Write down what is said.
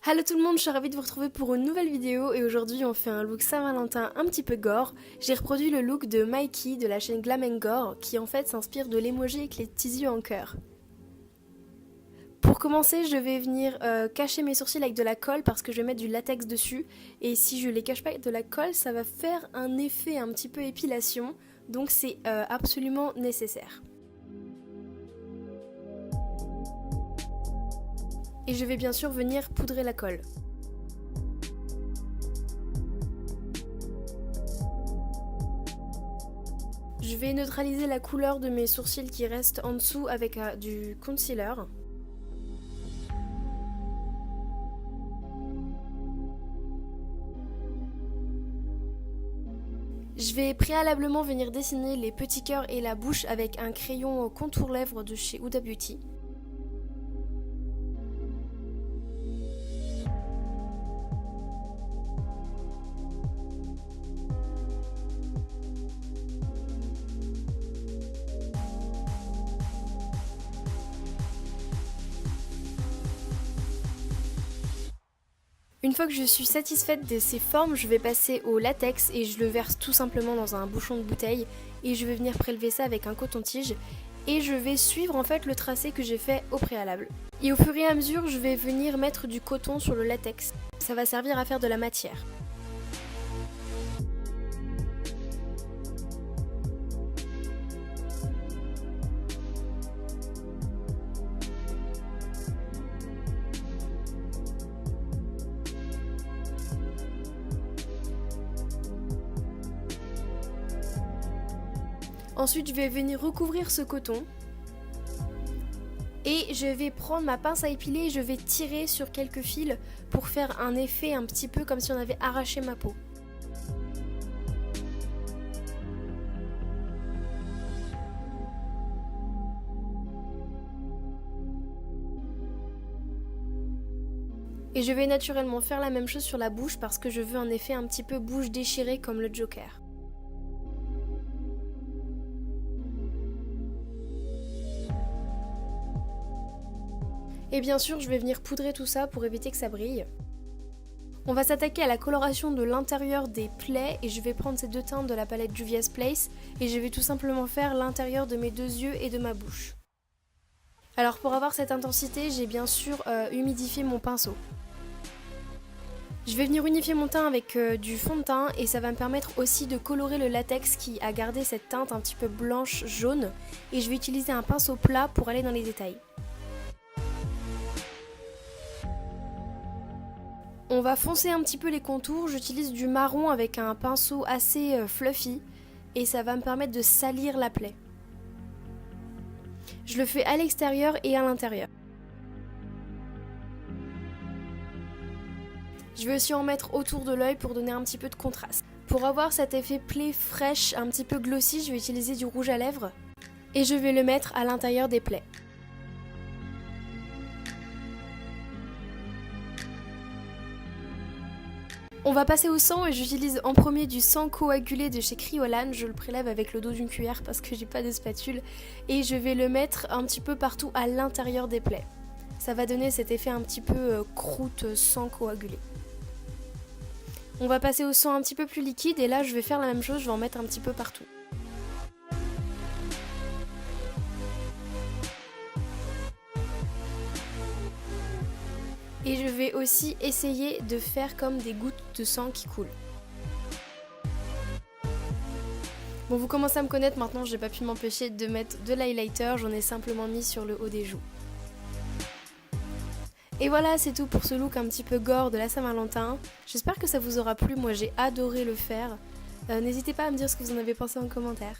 Hello tout le monde, je suis ravie de vous retrouver pour une nouvelle vidéo et aujourd'hui on fait un look Saint-Valentin un petit peu gore. J'ai reproduit le look de Mikey de la chaîne Glam & Gore qui en fait s'inspire de l'emoji avec les petits yeux en cœur. Pour commencer, je vais venir cacher mes sourcils avec de la colle parce que je vais mettre du latex dessus et si je les cache pas avec de la colle, ça va faire un effet un petit peu épilation, donc c'est absolument nécessaire. Et je vais bien sûr venir poudrer la colle. Je vais neutraliser la couleur de mes sourcils qui restent en dessous avec du concealer. Je vais préalablement venir dessiner les petits cœurs et la bouche avec un crayon contour lèvres de chez Huda Beauty. Une fois que je suis satisfaite de ces formes, je vais passer au latex et je le verse tout simplement dans un bouchon de bouteille et je vais venir prélever ça avec un coton-tige et je vais suivre en fait le tracé que j'ai fait au préalable. Et au fur et à mesure, je vais venir mettre du coton sur le latex. Ça va servir à faire de la matière. Ensuite, je vais venir recouvrir ce coton et je vais prendre ma pince à épiler et je vais tirer sur quelques fils pour faire un effet un petit peu comme si on avait arraché ma peau. Et je vais naturellement faire la même chose sur la bouche parce que je veux un effet un petit peu bouche déchirée comme le Joker. Et bien sûr, je vais venir poudrer tout ça pour éviter que ça brille. On va s'attaquer à la coloration de l'intérieur des plaies et je vais prendre ces deux teintes de la palette Juvia's Place et je vais tout simplement faire l'intérieur de mes deux yeux et de ma bouche. Alors pour avoir cette intensité, j'ai bien sûr humidifié mon pinceau. Je vais venir unifier mon teint avec du fond de teint et ça va me permettre aussi de colorer le latex qui a gardé cette teinte un petit peu blanche-jaune et je vais utiliser un pinceau plat pour aller dans les détails. On va foncer un petit peu les contours, j'utilise du marron avec un pinceau assez fluffy et ça va me permettre de salir la plaie. Je le fais à l'extérieur et à l'intérieur. Je vais aussi en mettre autour de l'œil pour donner un petit peu de contraste. Pour avoir cet effet plaie fraîche, un petit peu glossy, je vais utiliser du rouge à lèvres et je vais le mettre à l'intérieur des plaies. On va passer au sang et j'utilise en premier du sang coagulé de chez Kryolan. Je le prélève avec le dos d'une cuillère parce que j'ai pas de spatule et je vais le mettre un petit peu partout à l'intérieur des plaies. Ça va donner cet effet un petit peu croûte sang coagulé. On va passer au sang un petit peu plus liquide et là je vais faire la même chose, je vais en mettre un petit peu partout. Et je vais aussi essayer de faire comme des gouttes de sang qui coulent. Bon, vous commencez à me connaître maintenant, j'ai pas pu m'empêcher de mettre de l'highlighter, j'en ai simplement mis sur le haut des joues. Et voilà, c'est tout pour ce look un petit peu gore de la Saint-Valentin. J'espère que ça vous aura plu, moi j'ai adoré le faire. N'hésitez pas à me dire ce que vous en avez pensé en commentaire.